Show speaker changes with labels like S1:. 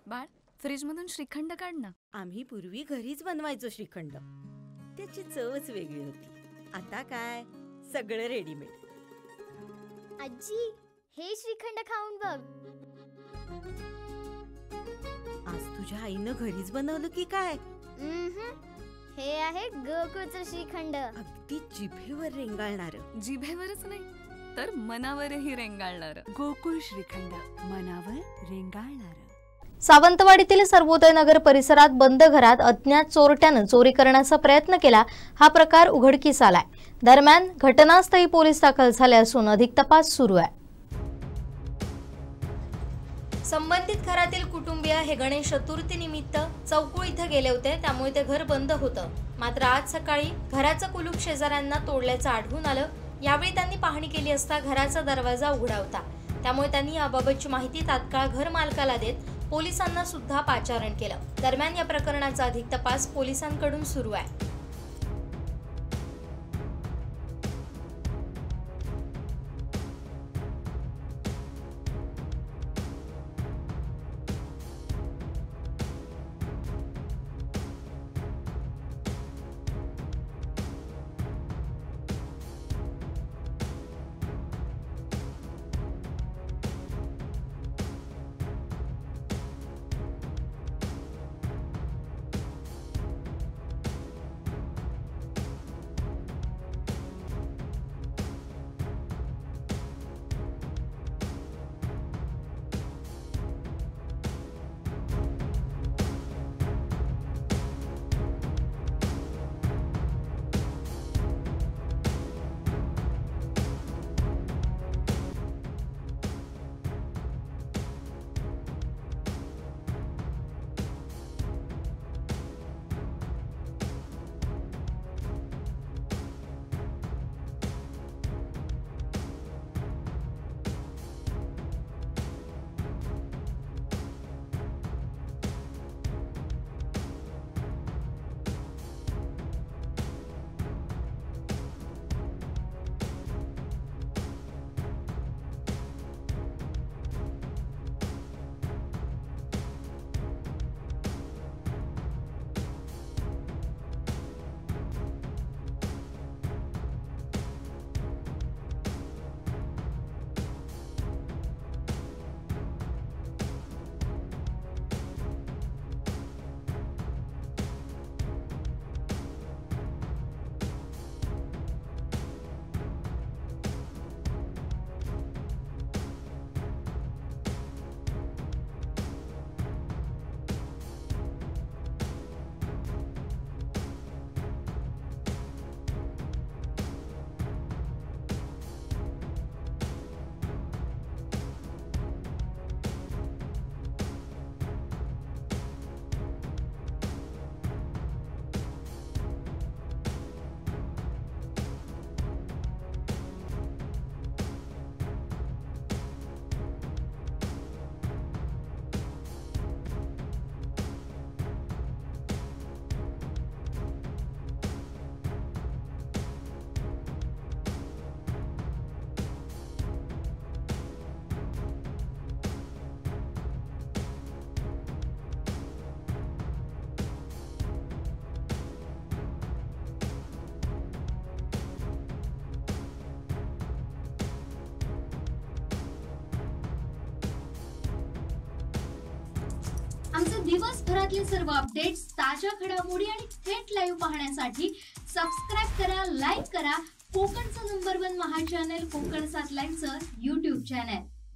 S1: बाळ, फ्रीजमधून श्रीखंड काढ ना.
S2: आम्ही पूर्वी घरीच बनवायचो श्रीखंड. त्याची चवच वेगळी होती. आता काय सगळं रेडीमेड.
S3: आजी, हे श्रीखंड खाऊन बघ.
S2: आज तुझ्या आईनं घरीच बनवलं की काय?
S3: हे आहे गोकुळचं श्रीखंड.
S2: अगदी जिभेवर रेंगाळणार.
S1: जिभेवरच नाही तर मनावरही रेंगाळणार.
S4: गोकुळ श्रीखंड, मनावर रेंगाळणार.
S5: सावंतवाडीतील सर्वोदय नगर परिसरात बंद घरात अज्ञात चोरट्यानं चोरी करण्याचा प्रयत्न केला. हा प्रकार उघडकीस आलाय. दरम्यान घटनास्थळी पोलीस दाखल झाले असून अधिक तपास सुरू आहे. संबंधित घरातील कुटुंबीय हे गणेश चतुर्थी निमित्त चौकुळ इथं गेले होते, त्यामुळे ते घर बंद होतं. मात्र आज सकाळी घराचं कुलूप शेजाऱ्यांना तोडल्याचं आढळून आलं. यावेळी त्यांनी पाहणी केली असता घराचा दरवाजा उघडा होता. त्यामुळे त्यांनी याबाबतची माहिती तात्काळ घर मालकाला देत पोलिसांना सुद्धा पाचारण केलं. दरम्यान या प्रकरणाचा अधिक तपास पोलिसांकडून सुरू आहे.
S6: आमचे दिवसभरातले सर्व अपडेट्स, ताज्या घडामोडी आणि थेट लाईव्ह पाहण्यासाठी सबस्क्राइब करा, लाईक करा कोकणचं नंबर 1 महा चॅनल कोकण 7 लाईनचं YouTube चॅनल.